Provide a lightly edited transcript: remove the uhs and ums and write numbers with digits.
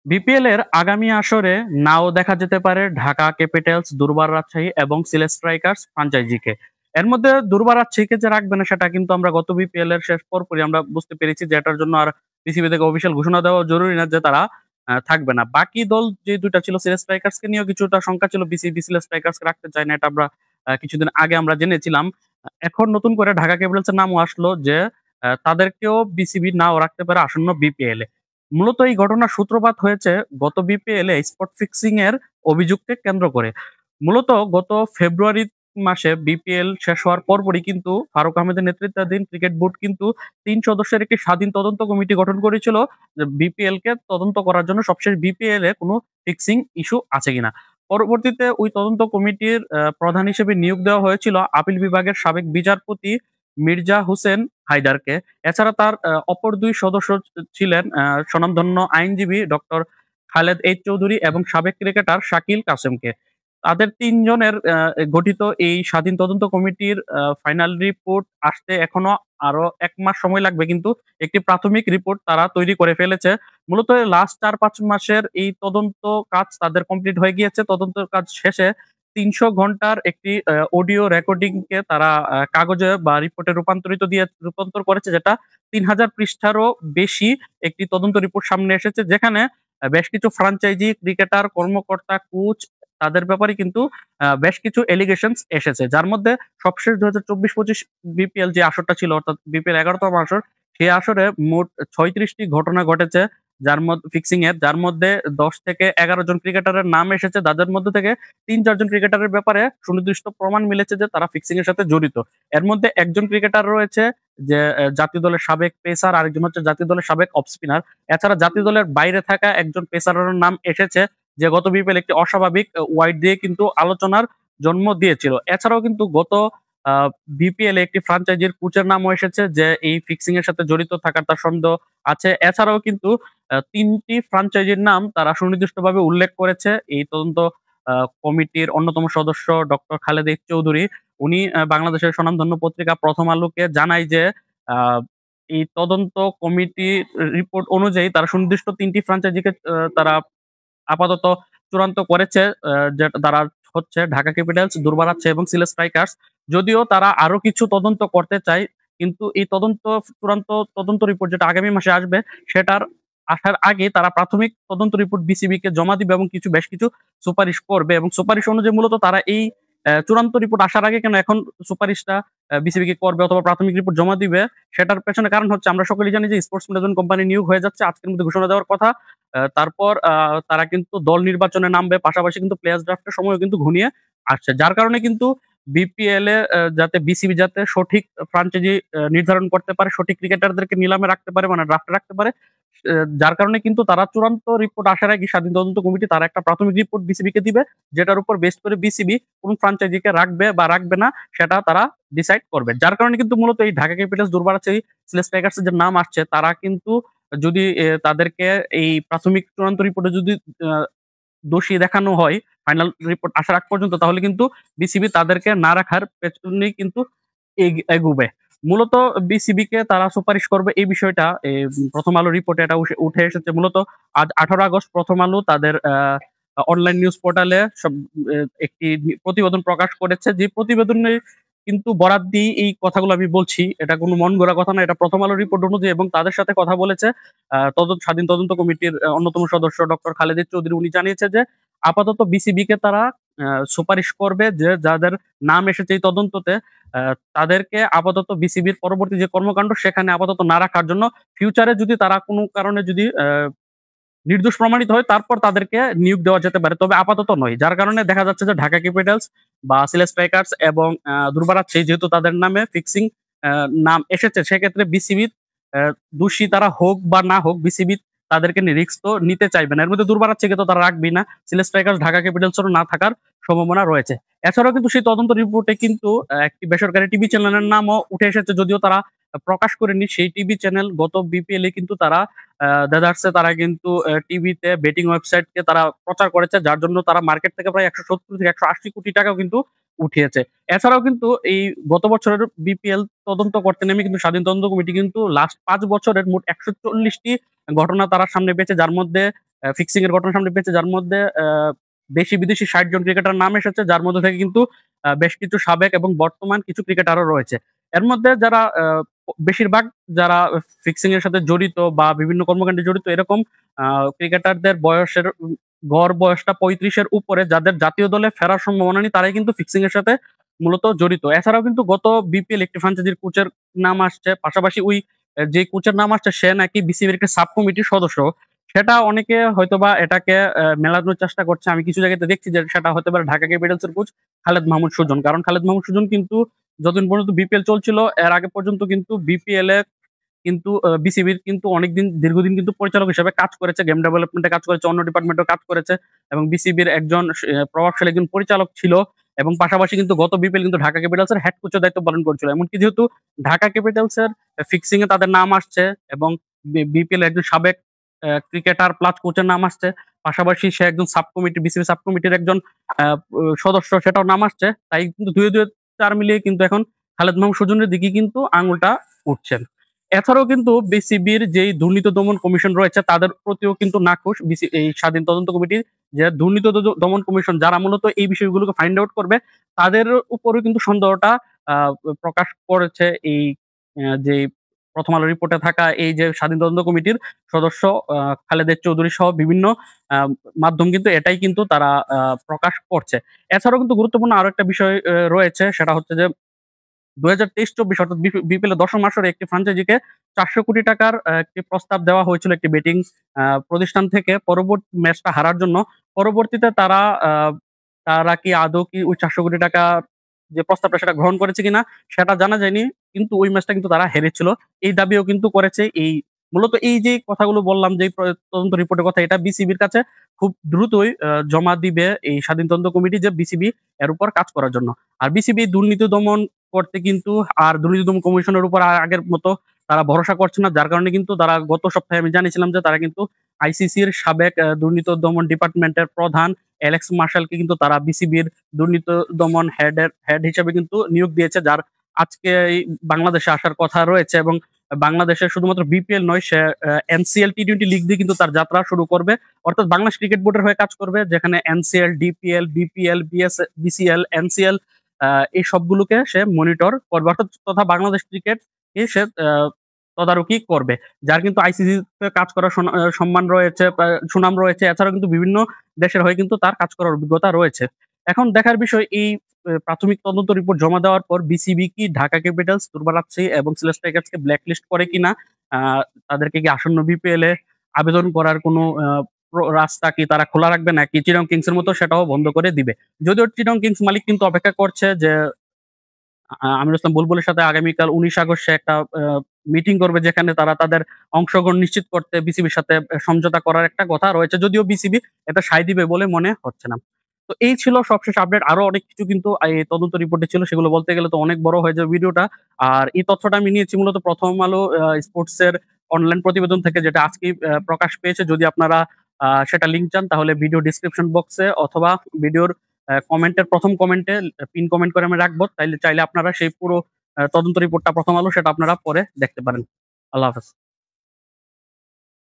BPL এর আগামী আসরে নাও দেখা যেতে পারে ঢাকা ক্যাপিটালস, দুর্বার রাজশাহী এবং সিলেট স্ট্রাইকার্স ফ্রাঞ্চাইজিকে। এর মধ্যে দুর্বার রাজশাহীকে যে রাখবে না সেটা কিন্তু আমরা গত বিপিএল এর শেষ পরপরই আমরা বুঝতে পেরেছি যে এটার জন্য আর বিসিবি থেকে অফিসিয়াল ঘোষণা দেওয়া জরুরি না যে তারা থাকবে না। বাকি দল যে ২ টা ছিল সিলেট স্ট্রাইকার্সকে নিয়েও কিছুটা শঙ্কা ছিল, বিসিবি সিলেট স্ট্রাইকার্সকে রাখতে চায় না, এটা আমরা কিছুদিন আগে আমরা জেনেছিলাম। এখন নতুন করে ঢাকা ক্যাপিটালস এর নামও আসলো যে তাদেরকেও বিসিবি নাও রাখতে পারে আসন্ন বিপিএল এ। মূলত এই ঘটনার সূত্রপাত হয়েছে গত বিপিএল এ স্পট ফিক্সিং এর অভিযোগকে কেন্দ্র করে। মূলত গত ফেব্রুয়ারি মাসে বিপিএল শেষ হওয়ার পরপরই কিন্তু ফারুক আহমেদের নেতৃত্বাধীন ক্রিকেট বোর্ড কিন্তু ৩ সদস্যের একটি স্বাধীন তদন্ত কমিটি গঠন করেছিল যে বিপিএল কে তদন্ত করার জন্য সবশেষ বিপিএল এ কোনো ফিক্সিং ইস্যু আছে কিনা। পরবর্তীতে ওই তদন্ত কমিটির প্রধান হিসেবে নিয়োগ দেওয়া হয়েছিল আপিল বিভাগের সাবেক বিচারপতি মির্জা হোসেন হায়দারকে। এছাড়া তার অপর ২ সদস্য ছিলেন স্বনামধন্য আইনজীবী ডক্টর খালেদ এইচ চৌধুরী এবং সাবেক ক্রিকেটার শাকিল কাসেমকে। তাদের ৩ জনের গঠিত এই স্বাধীন তদন্ত কমিটির ফাইনাল রিপোর্ট আসতে এখনো আরো ১ মাস সময় লাগবে। কিন্তু একটি প্রাথমিক রিপোর্ট তারা তৈরি করে ফেলেছে। মূলত লাস্ট ৪-৫ মাসের এই তদন্ত কাজ তাদের কমপ্লিট হয়ে গিয়েছে। তদন্তের কাজ শেষে ৩০০ ঘন্টার একটি অডিও রেকর্ডিং কে তারা কাগজে বা রিপোর্টে রূপান্তর করেছে, যেটা ৩,০০০ পৃষ্ঠারও বেশি একটি তদন্ত রিপোর্ট সামনে এসেছে। যেখানে বেশ কিছু ফ্র্যাঞ্চাইজি ক্রিকেটার, কর্মকর্তা, কোচ তাদের ব্যাপারে কিন্তু বেশ কিছু এলিগেশনস এসেছে। যার মধ্যে সবশেষ ২০২৪-২৫ বিপিএল যে আসরটা ছিল, অর্থাৎ বিপিএল ১১তম আসর, সেই আসরে মোট ৩৬ টি ঘটনা ঘটেছে ফিক্সিং এর, যার মধ্যে ১০ থেকে ১১ জন ক্রিকেটারের নাম এসেছে, যাদের মধ্য থেকে ৩-৪ জন ক্রিকেটারের ব্যাপারে সুনির্দিষ্ট প্রমাণ মিলেছে যে তারা ফিক্সিং এর সাথে জড়িত। এর মধ্যে একজন ক্রিকেটার রয়েছে যে জাতীয় দলের সাবেক পেসার, আরেকজন হচ্ছে জাতীয় দলের সাবেক অফ স্পিনার। এছাড়া জাতীয় দলের বাইরে থাকা একজন পেসারের নাম এসেছে যে গত বিপিএল একটি অস্বাভাবিক ওয়াইড দিয়ে কিন্তু আলোচনার জন্ম দিয়েছিল। এছাড়াও কিন্তু গত আ বিপিএল এ একটি ফ্র্যাঞ্চাইজির কোচের নামও এসেছে যে এই ফিক্সিং এর সাথে জড়িত থাকার তার সন্দেহ আছে। এছাড়াও কিন্তু ৩ টি ফ্র্যাঞ্চাইজির নাম তারা সুনির্দিষ্টভাবে উল্লেখ করেছে এই তদন্ত আ কমিটির অন্যতম সদস্য ডক্টর খালেদ এইচ চৌধুরী। উনি বাংলাদেশের স্বনামধন্য পত্রিকা 'প্রথম আলো'কে জানায় যে আ এই তদন্ত কমিটির রিপোর্ট অনুযায়ী তারা সুনির্দিষ্ট ৩ টি ফ্র্যাঞ্চাইজিকে তারা আপাতত চূড়ান্ত করেছে, যেটা তারা হচ্ছে ঢাকা ক্যাপিটালস, দুর্বার রাজশাহী এবং সিলেট স্ট্রাইকার্স। যদিও তারা আরো কিছু তদন্ত করতে চায়, কিন্তু এই চূড়ান্ত তদন্ত রিপোর্ট যেটা আগামী মাসে আসবে, সেটার আসার আগে তারা প্রাথমিক তদন্ত রিপোর্ট বিসিবিকে জমা দিবে এবং বেশ কিছু সুপারিশ করবে এবং সুপারিশ অনুযায়ী মূলত তারা এই চূড়ান্ত রিপোর্ট আসার আগে কেন এখন সুপারিশটা বিসিবিকে করবে অথবা প্রাথমিক রিপোর্ট জমা দিবে, সেটার পেছনে কারণ হচ্ছে আমরা সকলেই জানি যে স্পোর্টস ম্যানেজমেন্ট কোম্পানি নিয়োগ হয়ে যাচ্ছে। আজকের মধ্যে ঘোষণা দেওয়ার কথা। তারপর তারা কিন্তু দল নির্বাচনে নামবে। পাশাপাশি কিন্তু প্লেয়ার্স ড্রাফট এর সময়ও কিন্তু ঘনিয়ে আসছে। যার কারণে কিন্তু বিপিএল এ যাতে বিসিবি যাতে সঠিক ফ্র্যাঞ্চাইজি নির্ধারণ করতে পারে, সঠিক ক্রিকেটারদেরকে নিলামে রাখতে পারে, মানে ড্রাফটে রাখতে পারে। যার কারণে কিন্তু তারা চূড়ান্ত রিপোর্ট আসার আগে স্বাধীন তদন্ত কমিটি তারা একটা প্রাথমিক রিপোর্ট বিসিবিকে দিবে। যেটার উপর বেস করে বিসিবি কোন ফ্র্যাঞ্চাইজিকে রাখবে বা রাখবে না সেটা তারা ডিসাইড করবে। যার কারণে কিন্তু মূলত এই ঢাকা ক্যাপিটালস, দুর্বার রাজশাহী, সিলেট স্ট্রাইকার্স এর যে নাম আসছে, তারা কিন্তু যদি তাদেরকে এই প্রাথমিক চূড়ান্ত রিপোর্টে যদি আ দোষী দেখানো হয় ফাইনাল রিপোর্ট আসার আগ পর্যন্ত, তাহলে কিন্তু বিসিবি তাদেরকে না রাখার পেছনেই কিন্তু এগুবে। মূলত বিসিবিকে তারা সুপারিশ করবে এই বিষয়টা 'প্রথম আলো' রিপোর্টে এটা উঠে এসেছে। মূলত আজ ১৮ আগস্ট 'প্রথম আলো' তাদের অনলাইন নিউজ পোর্টালে একটি প্রতিবেদন প্রকাশ করেছে। যে প্রতিবেদনে কিন্তু বরাত দিয়ে এই কথাগুলো আমি বলছি। এটা কোনো মন গড়া কথা না। এটা 'প্রথম আলো' রিপোর্ট অনুযায়ী এবং তাদের সাথে কথা বলেছে স্বাধীন তদন্ত কমিটির অন্যতম সদস্য ডক্টর খালেদ চৌধুরী। উনি জানিয়েছে যে আপাতত বিসিবিকে তারা সুপারিশ করবে যে যাদের নাম এসেছে এই তদন্ততে আ তাদেরকে আপাতত বিসিবির পরবর্তী যে কর্মকাণ্ড সেখানে আপাতত না রাখার জন্য। ফিউচারে যদি তারা কোনো কারণে যদি নির্দোষ প্রমাণিত হয় তারপর তাদেরকে নিয়োগ দেওয়া যেতে পারে। তবে আপাতত নয়। যার কারণে দেখা যাচ্ছে যে ঢাকা ক্যাপিটালস বা সিলেট স্ট্রাইকার্স এবং দুর্বার রাজশাহী যেহেতু তাদের নামে ফিক্সিং নাম এসেছে, সেক্ষেত্রে বিসিবি দোষী তারা হোক বা না হোক, বিসিবি তাদেরকে নিয়ে রিস্ক তো নিতে চাইবে না। এর মধ্যে দুর্বার রাজশাহীকে তো তারা রাখবেই না। সিলেট স্ট্রাইকার্স, ঢাকা ক্যাপিটালসেরও না থাকার সম্ভাবনা রয়েছে। এছাড়াও কিন্তু সেই তদন্ত রিপোর্টে কিন্তু একটি বেসরকারি টিভি চ্যানেলের নামও উঠে এসেছে। যদিও তারা প্রকাশ করেনি। সেই টিভি চ্যানেল গত বিপিএল এ কিন্তু তারা দেদারসে তারা কিন্তু টিভিতে বেটিং ওয়েবসাইটকে তারা প্রচার করেছে। যার জন্য তারা মার্কেট থেকে প্রায় ১৭০ থেকে ১৮০ কোটি টাকাও কিন্তু উঠিয়েছে। এছাড়াও কিন্তু এই গত বছরের বিপিএল তদন্ত করতে নেমে কিন্তু স্বাধীন তদন্ত কমিটি কিন্তু লাস্ট ৫ বছরের মোট ১৪০ টি ঘটনা তারা সামনে পেয়েছে। যার মধ্যে ফিক্সিং এর ঘটনার সামনে পেয়েছে, যার মধ্যে দেশি বিদেশি ৬০ জন ক্রিকেটার নাম এসেছে, যার মধ্যে থেকে কিন্তু বেশ কিছু সাবেক এবং বর্তমান কিছু ক্রিকেটারও রয়েছে। এর মধ্যে যারা বেশিরভাগ যারা ফিক্সিং এর সাথে জড়িত বা বিভিন্ন কর্মকাণ্ডে জড়িত এরকম ক্রিকেটারদের বয়সের গড় বয়সটা ৩৫ এর উপরে, যাদের জাতীয় দলে ফেরার সম্ভাবনা নেই, তারাই কিন্তু ফিক্সিং এর সাথে মূলত জড়িত। এছাড়াও কিন্তু গত বিপিএল একটি ফ্র্যাঞ্চাইজির কোচের নাম আসছে। পাশাপাশি ওই যে কোচের নাম আসছে সে নাকি বিসিবির একটা সাব কমিটির সদস্য। সেটা অনেকে হয়তোবা এটাকে মেলানোর চেষ্টা করছে। আমি কিছু জায়গাতে দেখছি যে সেটা হতে পারে ঢাকা ক্যাপিটালস এর কোচ খালেদ মাহমুদ সুজন। কারণ খালেদ মাহমুদ সুজন কিন্তু যতদিন পর্যন্ত বিপিএল চলছিল এর আগে পর্যন্ত কিন্তু বিপিএল এ কিন্তু বিসিবির কিন্তু অনেকদিন দীর্ঘদিন কিন্তু পরিচালক হিসেবে কাজ করেছে, গেম ডেভেলপমেন্টে কাজ করেছে, অন্য ডিপার্টমেন্টেও কাজ করেছে এবং বিসিবির একজন প্রভাবশালী একজন পরিচালক ছিল এবং পাশাপাশি কিন্তু গত বিপিএল কিন্তু ঢাকা ক্যাপিটালস এর হেড কোচের দায়িত্ব পালন করছিল। এমনকি যেহেতু ঢাকা ক্যাপিটালস এর ফিক্সিং এ তাদের নাম আসছে এবং বিপিএল একজন সাবেক ক্রিকেটার প্লাস কোচের নাম আসছে। পাশাপাশি সে একজন সাব কমিটি বিসিবি সাব কমিটির একজন আ সদস্য, সেটাও নাম আসছে। তাই কিন্তু ২ ৪ মিলিয়ে কিন্তু এখন খালেদ মাহমুদ সুজনের দিকে কিন্তু আঙুলটা উঠছে। এছাড়াও কিন্তু বিসিবির যেই দুর্নীতি দমন কমিশন রয়েছে তাদের প্রতিও কিন্তু নাখুশ এই স্বাধীন তদন্ত কমিটির যে দুর্নীতি দমন কমিশন, যারা মূলত এই বিষয়গুলোকে ফাইন্ড আউট করবে, তাদের উপরেও কিন্তু সন্দেহটা আ প্রকাশ করেছে এই যে প্রথম আলো রিপোর্টে থাকা এই যে স্বাধীন তদন্ত কমিটির সদস্য আ খালেদের চৌধুরী সহ বিভিন্ন আ মাধ্যম কিন্তু এটাই কিন্তু তারা প্রকাশ করছে। এছাড়াও কিন্তু গুরুত্বপূর্ণ আরো একটা বিষয় রয়েছে, সেটা হচ্ছে যে ২০২৩-২৪ অর্থাৎ বিপিএল এর ১০ম আসরে একটি ফ্র্যাঞ্চাইজিকে ৳৪০০ কোটি একটি প্রস্তাব দেওয়া হয়েছিল একটি বেটিং প্রতিষ্ঠান থেকে পরবর্তী ম্যাচটা হারার জন্য। পরবর্তীতে তারা কি আদৌ কি ওই ৳৪০০ কোটি যে প্রস্তাবটা সেটা গ্রহণ করেছে কিনা সেটা জানা যায়নি। কিন্তু ওই ম্যাচটা কিন্তু তারা হেরেছিল। এই দাবিও কিন্তু করেছে মূলত এই যে কথাগুলো বললাম যে তদন্ত রিপোর্টের কথা, এটা বিসিবির কাছে খুব দ্রুতই জমা দিবে এই স্বাধীন তদন্ত কমিটি, যে বিসিবি এর উপর কাজ করার জন্য। আর বিসিবি দুর্নীতি দমন করতে কিন্তু আর দুর্নীতি দমন কমিশনের উপর আর আগের মতো তারা ভরসা করছে না। যার কারণে কিন্তু তারা গত সপ্তাহে আমি জানিয়েছিলাম যে তারা কিন্তু আইসিসির সাবেক দুর্নীতি দমন ডিপার্টমেন্টের প্রধান অ্যালেক্স মার্শালকে কিন্তু তারা বিসিবির দুর্নীতি দমন হেড হিসেবে কিন্তু নিয়োগ দিয়েছে। যার আজকে এই বাংলাদেশে আসার কথা রয়েছে এবং বাংলাদেশে শুধুমাত্র বিপিএল নয়, সে এনসিএল টি-20 লিগ দিয়ে কিন্তু তার যাত্রা শুরু করবে। অর্থাৎ বাংলাদেশ ক্রিকেট বোর্ডের হয়ে কাজ করবে, যেখানে NCL, DPL, BPL, BCL, NCL আ এই সবগুলোকে সে মনিটর করবে। অর্থাৎ তথা বাংলাদেশ ক্রিকেট সে তদারকি করবে। যার কিন্তু আইসিসিতে কাজ করার সম্মান রয়েছে, সুনাম রয়েছে। এছাড়াও কিন্তু বিভিন্ন দেশের হয়ে কিন্তু তার কাজ করার অভিজ্ঞতা রয়েছে। এখন দেখার বিষয় এই প্রাথমিক তদন্ত রিপোর্ট জমা দেওয়ার পর বিসিবি কি ঢাকা ক্যাপিটালস, দুর্বার রাজশাহী এবং সিলেট টাইগার্সকে ব্ল্যাকলিস্ট করে কিনা? আ তাদেরকে কি আসন্ন বিপিএল এ আবেদন করার কোনো রাস্তা কি তারা খোলা রাখবে নাকি চিটাগং কিংস এর মতো সেটাও বন্ধ করে দিবে? যদিও চিটাগং কিংস মালিক কিন্তু অপেক্ষা করছে যে আমিরুল ইসলাম বুলবুলের সাথে আগামীকাল ১৯ আগস্ট সে একটা মিটিং করবে, যেখানে তারা তাদের অংশগ্রহণ নিশ্চিত করতে বিসিবির সাথে সমঝোতা করার একটা কথা রয়েছে। যদিও বিসিবি এটা সায় দিবে বলে মনে হচ্ছে না। তো এই ছিল সবশেষ আপডেট। আরো অনেক কিছু কিন্তু এই তদন্ত রিপোর্টে ছিল। সেগুলো বলতে গেলে তো অনেক বড় হয়ে যাবে ভিডিওটা। আর এই তথ্যটা আমি নিয়েছি মূলত প্রথম আলো স্পোর্টস এর অনলাইন প্রতিবেদন থেকে, যেটা আজকেই প্রকাশ পেয়েছে। যদি আপনারা সেটা লিংক চান তাহলে ভিডিও ডেসক্রিপশন বক্সে অথবা ভিডিওর কমেন্টের ১ম কমেন্টে পিন কমেন্ট করে আমি রাখবো। চাইলে আপনারা সেই পুরো তদন্ত রিপোর্টটা প্রথম আলো সেটা আপনারা পরে দেখতে পারেন। আল্লাহ হাফেজ।